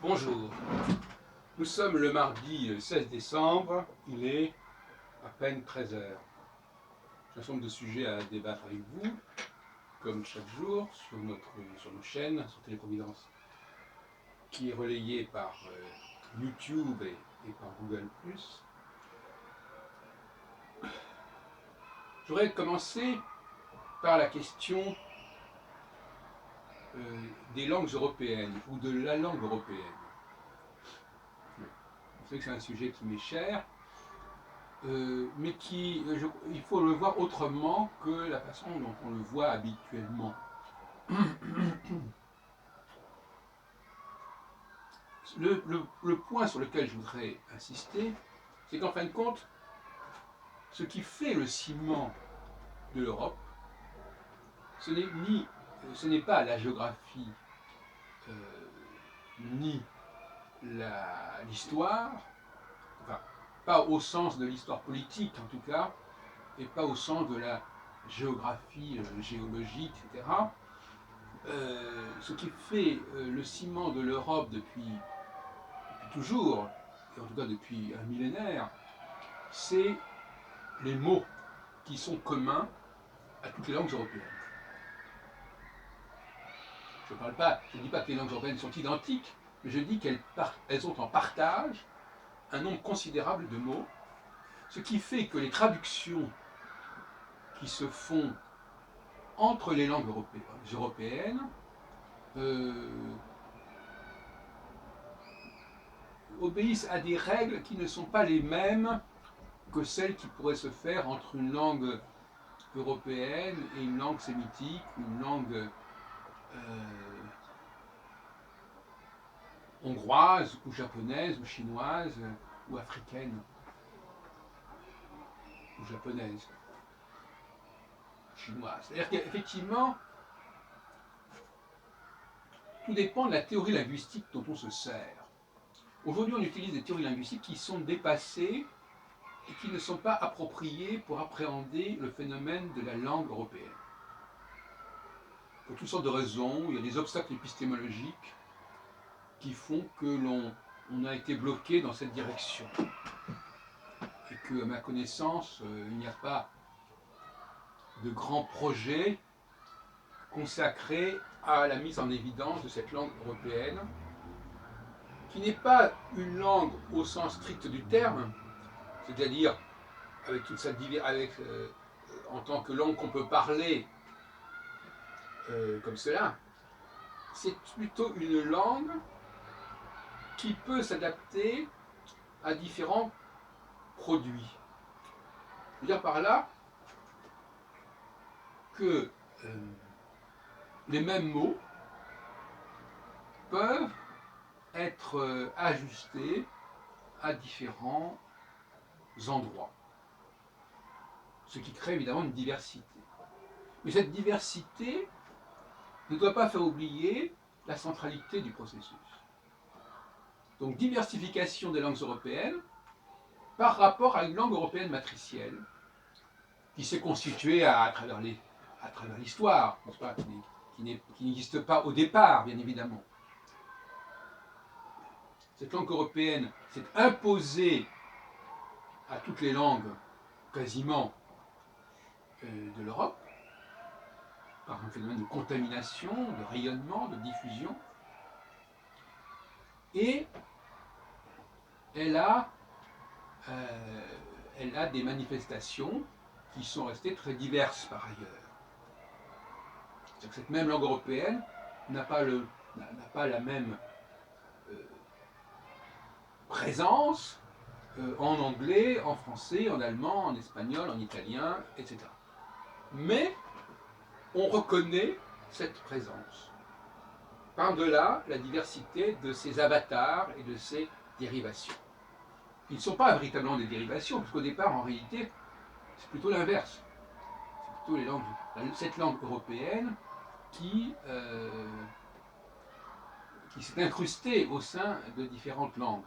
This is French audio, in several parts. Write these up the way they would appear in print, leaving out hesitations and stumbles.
Bonjour, nous sommes le mardi 16 décembre, il est à peine 13 heures. J'ai un certain nombre de sujets à débattre avec vous, comme chaque jour, sur nos chaînes, sur Téléprovidence, qui est relayée par YouTube et par Google+. Je voudrais commencer par la question des langues européennes, ou de la langue européenne. Vous savez que c'est un sujet qui m'est cher, mais il faut le voir autrement que la façon dont on le voit habituellement. Le point sur lequel je voudrais insister, c'est qu'en fin de compte, ce qui fait le ciment de l'Europe, ce n'est pas la géographie, ni l'histoire, enfin, pas au sens de l'histoire politique en tout cas, et pas au sens de la géographie géologique, etc. Ce qui fait le ciment de l'Europe depuis toujours, et en tout cas depuis un millénaire, c'est les mots qui sont communs à toutes les langues européennes. Je ne dis pas que les langues européennes sont identiques, mais je dis qu'elles ont en partage un nombre considérable de mots, ce qui fait que les traductions qui se font entre les langues européennes obéissent à des règles qui ne sont pas les mêmes que celles qui pourraient se faire entre une langue européenne et une langue sémitique, une langue hongroise ou japonaise ou chinoise ou africaine ou japonaise, chinoise. C'est-à-dire qu'effectivement, tout dépend de la théorie linguistique dont on se sert. Aujourd'hui, on utilise des théories linguistiques qui sont dépassées et qui ne sont pas appropriées pour appréhender le phénomène de la langue européenne. Pour toutes sortes de raisons, il y a des obstacles épistémologiques qui font que l'on a été bloqué dans cette direction. Et que, à ma connaissance, il n'y a pas de grand projet consacré à la mise en évidence de cette langue européenne, qui n'est pas une langue au sens strict du terme, c'est-à-dire avec toute sa en tant que langue qu'on peut parler comme cela. C'est plutôt une langue qui peut s'adapter à différents produits. Je veux dire par là que les mêmes mots peuvent être ajustés à différents endroits, ce qui crée évidemment une diversité. Mais cette diversité ne doit pas faire oublier la centralité du processus. Donc diversification des langues européennes par rapport à une langue européenne matricielle qui s'est constituée à travers l'histoire, n'est-ce pas, qui n'existe pas au départ, bien évidemment. Cette langue européenne s'est imposée à toutes les langues, quasiment, de l'Europe, par un phénomène de contamination, de rayonnement, de diffusion. Et elle a des manifestations qui sont restées très diverses par ailleurs. C'est-à-dire que cette même langue européenne n'a pas la même présence en anglais, en français, en allemand, en espagnol, en italien, etc. Mais on reconnaît cette présence. Par-delà la diversité de ces avatars et de ces dérivations. Ils ne sont pas véritablement des dérivations, parce qu'au départ, en réalité, c'est plutôt l'inverse. C'est plutôt cette langue européenne qui s'est incrustée au sein de différentes langues.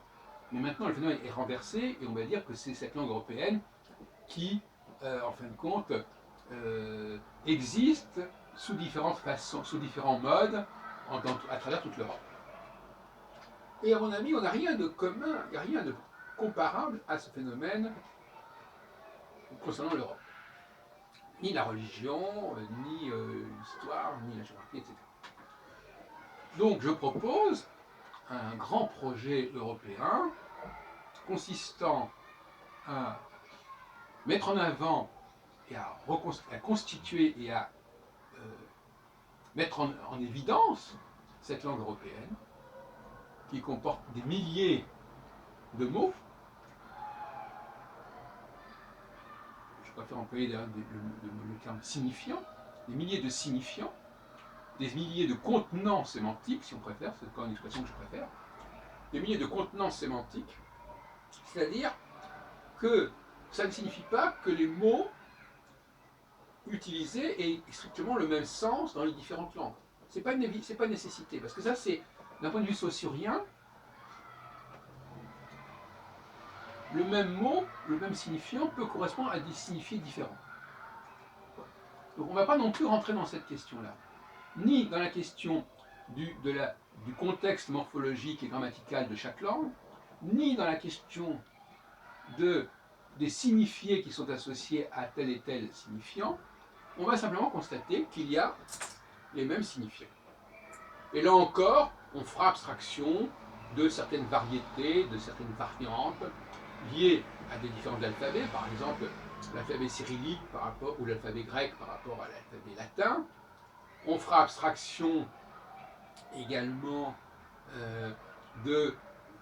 Mais maintenant, le phénomène est renversé, et on va dire que c'est cette langue européenne qui, en fin de compte, existe sous différentes façons, sous différents modes, à travers toute l'Europe. Et à mon avis, on n'a rien de commun, il n'y a rien de comparable à ce phénomène concernant l'Europe. Ni la religion, ni l'histoire, ni la géographie, etc. Donc je propose un grand projet européen consistant à mettre en avant et à constituer et à mettre en évidence cette langue européenne qui comporte des milliers de mots. Je préfère employer le terme signifiant, des milliers de signifiants, des milliers de contenants sémantiques, si on préfère, c'est encore une expression que je préfère, des milliers de contenants sémantiques, c'est-à-dire que ça ne signifie pas que les mots utilisés aient strictement le même sens dans les différentes langues. C'est pas une nécessité, parce que ça, c'est, d'un point de vue saussurien, le même mot, le même signifiant peut correspondre à des signifiés différents. Donc on ne va pas non plus rentrer dans cette question-là, ni dans la question du contexte morphologique et grammatical de chaque langue, ni dans la question des signifiés qui sont associés à tel et tel signifiant. On va simplement constater qu'il y a les mêmes signifiants. Et là encore, on fera abstraction de certaines variétés, de certaines variantes liées à des différents alphabets, par exemple l'alphabet cyrillique par rapport, ou l'alphabet grec par rapport à l'alphabet latin. On fera abstraction également de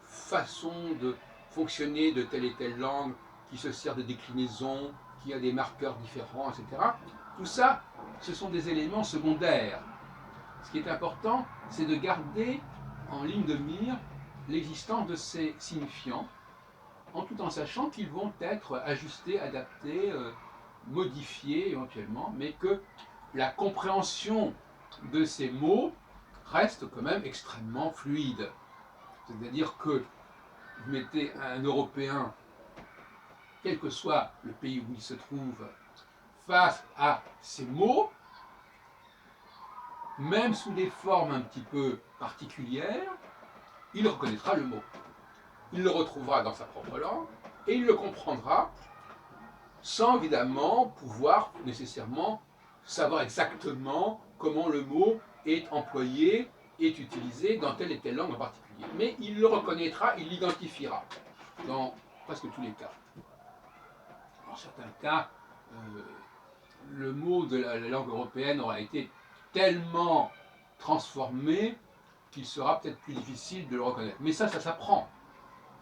façon de fonctionner de telle et telle langue qui se sert de déclinaison, qui a des marqueurs différents, etc. Tout ça, ce sont des éléments secondaires. Ce qui est important, c'est de garder en ligne de mire l'existence de ces signifiants, tout en sachant qu'ils vont être ajustés, adaptés, modifiés éventuellement, mais que la compréhension de ces mots reste quand même extrêmement fluide. C'est-à-dire que vous mettez un Européen, quel que soit le pays où il se trouve, face à ces mots, même sous des formes un petit peu particulières, il reconnaîtra le mot. Il le retrouvera dans sa propre langue et il le comprendra sans évidemment pouvoir nécessairement savoir exactement comment le mot est employé, est utilisé dans telle et telle langue en particulier. Mais il le reconnaîtra, il l'identifiera dans presque tous les cas. Dans certains cas, le mot de la langue européenne aura été tellement transformé qu'il sera peut-être plus difficile de le reconnaître. Mais ça s'apprend.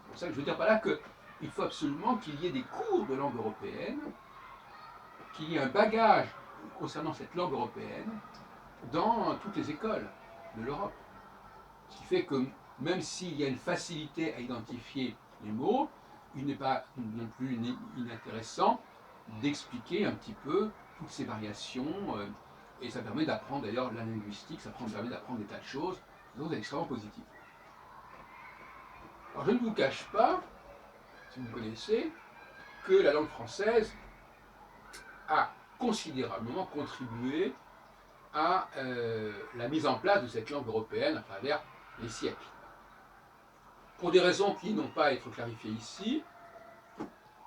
C'est pour ça que je veux dire par là qu'il faut absolument qu'il y ait des cours de langue européenne, qu'il y ait un bagage concernant cette langue européenne dans toutes les écoles de l'Europe. Ce qui fait que même s'il y a une facilité à identifier les mots, il n'est pas non plus inintéressant d'expliquer un petit peu toutes ces variations, et ça permet d'apprendre d'ailleurs la linguistique, ça permet d'apprendre des tas de choses, donc c'est extrêmement positif. Alors je ne vous cache pas, si vous me connaissez, que la langue française a considérablement contribué à la mise en place de cette langue européenne à travers les siècles. Pour des raisons qui n'ont pas à être clarifiées ici,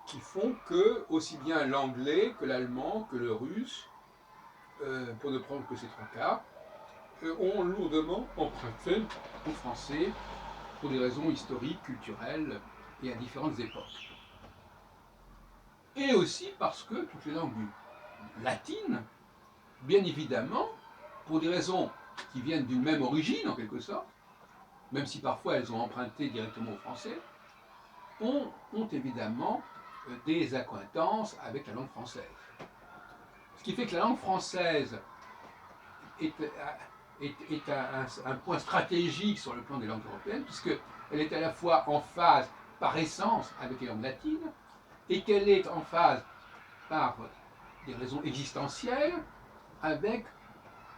qui font que aussi bien l'anglais que l'allemand, que le russe, pour ne prendre que ces trois cas, ont lourdement emprunté au français pour des raisons historiques, culturelles et à différentes époques. Et aussi parce que toutes les langues latines, bien évidemment, pour des raisons qui viennent d'une même origine en quelque sorte, même si parfois elles ont emprunté directement au français, ont évidemment des accointances avec la langue française. Ce qui fait que la langue française est un point stratégique sur le plan des langues européennes, puisqu'elle est à la fois en phase par essence avec les langues latines, et qu'elle est en phase par des raisons existentielles avec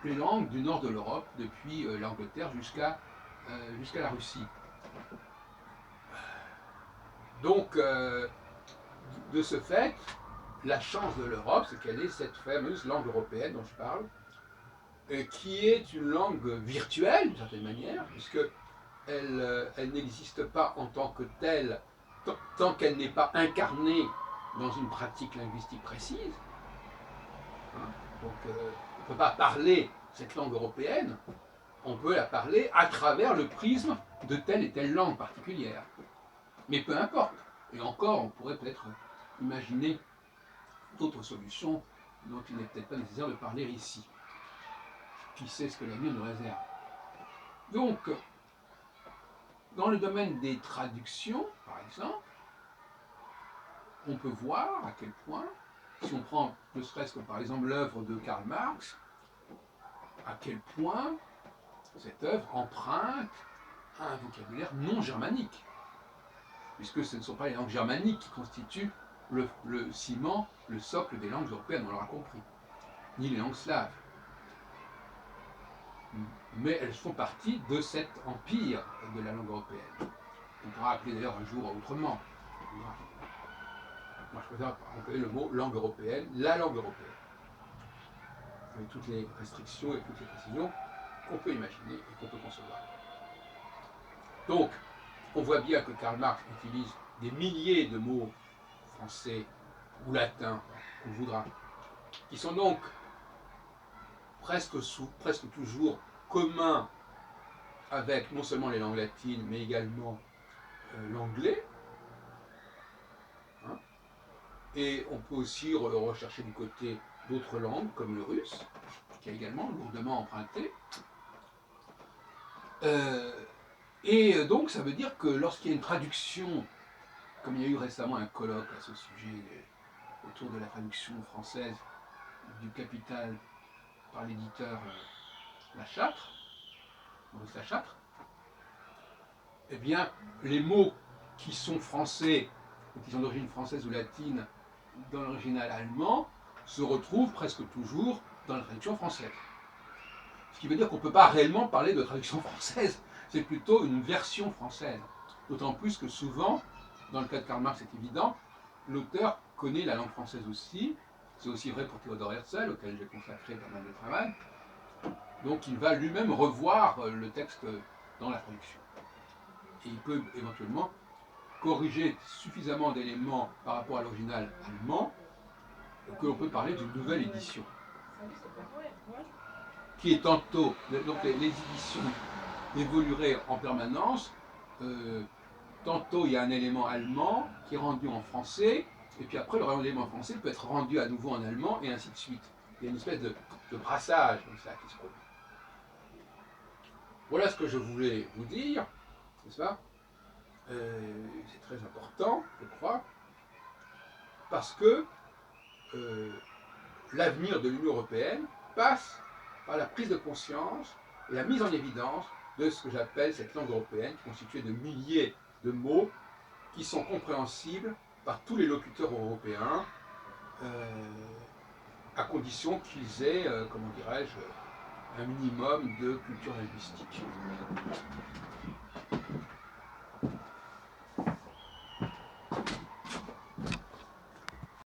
les langues du nord de l'Europe, depuis l'Angleterre jusqu'à la Russie. Donc, de ce fait, la chance de l'Europe, c'est qu'elle ait cette fameuse langue européenne dont je parle, qui est une langue virtuelle, d'une certaine manière, puisque elle n'existe pas en tant que telle tant qu'elle n'est pas incarnée dans une pratique linguistique précise. Hein. Donc on ne peut pas parler cette langue européenne, on peut la parler à travers le prisme de telle et telle langue particulière. Mais peu importe. Et encore, on pourrait peut-être imaginer d'autres solutions dont il n'est peut-être pas nécessaire de parler ici. Qui sait ce que l'avenir nous réserve. Donc, dans le domaine des traductions, par exemple, on peut voir à quel point, si on prend ne serait-ce que par exemple l'œuvre de Karl Marx, à quel point cette œuvre emprunte un vocabulaire non germanique, puisque ce ne sont pas les langues germaniques qui constituent le ciment, le socle des langues européennes, on l'aura compris, ni les langues slaves. Mais elles font partie de cet empire de la langue européenne. On pourra appeler d'ailleurs un jour autrement. Moi, je préfère employer le mot langue européenne, la langue européenne, avec toutes les restrictions et toutes les précisions qu'on peut imaginer et qu'on peut concevoir. Donc, on voit bien que Karl Marx utilise des milliers de mots français ou latins, qu'on voudra, qui sont donc presque toujours communs avec non seulement les langues latines, mais également l'anglais. Hein. Et on peut aussi rechercher du côté d'autres langues, comme le russe, qui est également lourdement emprunté. Et donc, ça veut dire que lorsqu'il y a une traduction, comme il y a eu récemment un colloque à ce sujet autour de la traduction française du Capital par l'éditeur Lachâtre, Maurice Lachâtre, eh bien, les mots qui sont français, ou qui sont d'origine française ou latine, dans l'original allemand, se retrouvent presque toujours dans la traduction française. Ce qui veut dire qu'on ne peut pas réellement parler de traduction française, c'est plutôt une version française. D'autant plus que souvent, dans le cas de Karl Marx, c'est évident, l'auteur connaît la langue française aussi. C'est aussi vrai pour Théodore Herzl, auquel j'ai consacré pas mal de travail. Donc il va lui-même revoir le texte dans la traduction. Et il peut éventuellement corriger suffisamment d'éléments par rapport à l'original allemand que l'on peut parler d'une nouvelle édition. Qui est tantôt, donc les éditions évolueraient en permanence. Tantôt il y a un élément allemand qui est rendu en français, et puis après le élément français peut être rendu à nouveau en allemand, et ainsi de suite. Il y a une espèce de brassage comme ça qui se produit. Voilà ce que je voulais vous dire, n'est-ce pas? C'est très important, je crois, parce que l'avenir de l'Union européenne passe par la prise de conscience et la mise en évidence de ce que j'appelle cette langue européenne, constituée de milliers de mots qui sont compréhensibles par tous les locuteurs européens, à condition qu'ils aient, comment dirais-je, un minimum de culture linguistique.